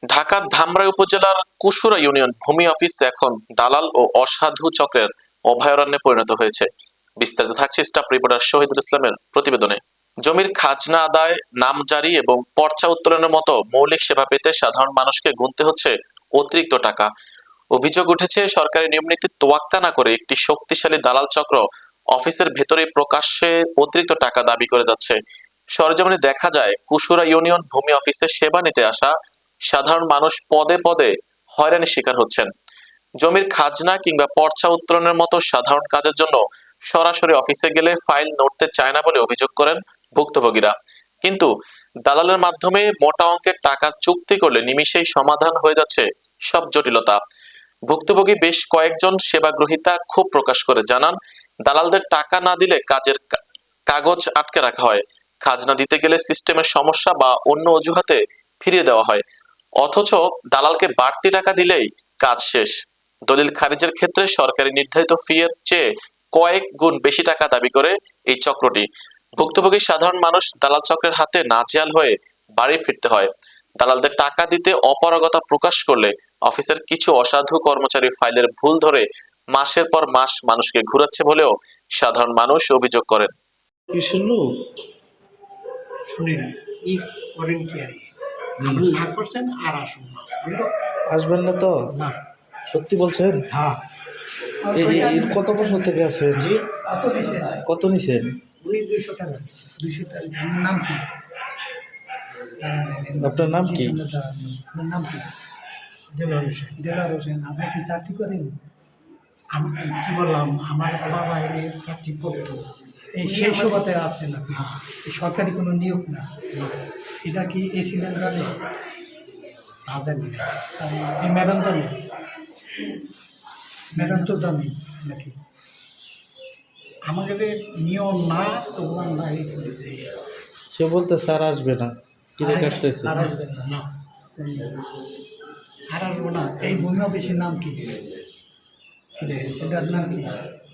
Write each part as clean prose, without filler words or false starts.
ঢাকার ধামরাই উপজেলার কুশুরা ইউনিয়ন ভূমি অফিস এখন দালাল ও অসাধু চক্রের অভয়ারণ্যে পরিণত হয়েছে। বিস্তারিত থাকছে স্টাফ রিপোর্টার শহীদুল ইসলামের প্রতিবেদনে। জমির খাজনা আদায়, নামজারি এবং পর্চা উত্তোলনের মতো মৌলিক সেবা পেতে সাধারণ মানুষকে গুনতে হচ্ছে অতিরিক্ত টাকা। অভিযোগ উঠেছে, সরকারি নিয়মনীতি তোয়াক্কা না করে একটি শক্তিশালী দালাল চক্র অফিসের ভেতরে প্রকাশ্যে অতিরিক্ত টাকা দাবি করে যাচ্ছে। সরেজমিনে দেখা যায়, কুশুরা ইউনিয়ন ভূমি অফিসে সেবা নিতে আসা সাধারণ মানুষ পদে পদে হয়রানির শিকার হচ্ছেন। জমির খাজনা কিংবা পর্চা উত্তোলনের মতো সাধারণ কাজের জন্য সরাসরি অফিসে গেলে ফাইল নড়তে চায় না বলে অভিযোগ করেন ভুক্তভোগীরা। কিন্তু দালালের মাধ্যমে মোটা অঙ্কের টাকা চুক্তি করলে নিমিষেই সমাধান হয়ে যাচ্ছে সব জটিলতা। ভুক্তভোগী বেশ কয়েকজন সেবা গ্রহীতা ক্ষোভ প্রকাশ করে জানান, দালালদের টাকা না দিলে কাজের কাগজ আটকে রাখা হয়, খাজনা দিতে গেলে সিস্টেমের সমস্যা বা অন্য অজুহাতে ফিরিয়ে দেওয়া হয়, অথচ দালালকে বাড়তি টাকা দিলেই কাজ শেষ। দলিল খারিজের ক্ষেত্রে সরকারি নির্ধারিত ফি এর চেয়ে কয়েক গুণ বেশি টাকা দাবি করে এই চক্রটি। ভুক্তভোগী সাধারণ মানুষ দালাল চক্রের হাতে নাজেহাল হয়ে বাড়ি ফিরতে হয়। দালালদের টাকা দিতে অপারগতা প্রকাশ করলে অফিসের কিছু অসাধু কর্মচারী ফাইলের ভুল ধরে মাসের পর মাস মানুষকে ঘুরাচ্ছে বলেও সাধারণ মানুষ অভিযোগ করেন। আপনি না করছেন আর আসুন না, আসবেন না তো? না। সত্যি বলছেন? হ্যাঁ, কত বছর থেকে আছেন? জি, কত দিছেন? কত নিছেন? 200 টাকা। 200 টাকা। আপনার নাম কি? আপনার নাম কি? আপনার নাম কি? দেলার হোসেন। দেলার হোসেন। আপনি কি চাকরি করেন? আমি কি বললাম, আমার বাবা এনে চাকরি করতো, এই সেই সুবাদে আছে না, সরকারি কোনো নিয়োগ না। এটা কি এসিলেন জানে? তা জানি না। এই ম্যাডাম জানে? ম্যাডাম তো জানি নাকি? আমাদের নিয়ম না, তো বললাম না, এই করে দেই। সে বলতে স্যার আসবে না, কিনে কাটতেছে। আর আসবেন না, না আর আসবো না। এই ভূমি অফিসের নাম কি? এটার নাম কি?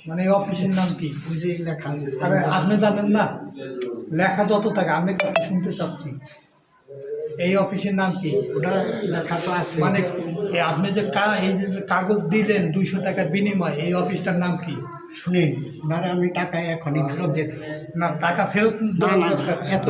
মানে এই অফিসের নাম কি? বুঝে লেখা আছে। আরে আপনি জানেন না? লেখা যত টাকা আমি কত শুনতে চাচ্ছি। এই অফিসের নাম কি? ওটা লেখা তো আছে। মানে আপনি যে এই যে কাগজ দিলেন 200 টাকার বিনিময়ে, এই অফিসটার নাম কি? শুনিন, ওনারা আমি টাকা এখনই ফেরত দিয়ে দেব। না, টাকা ফেরত না, এত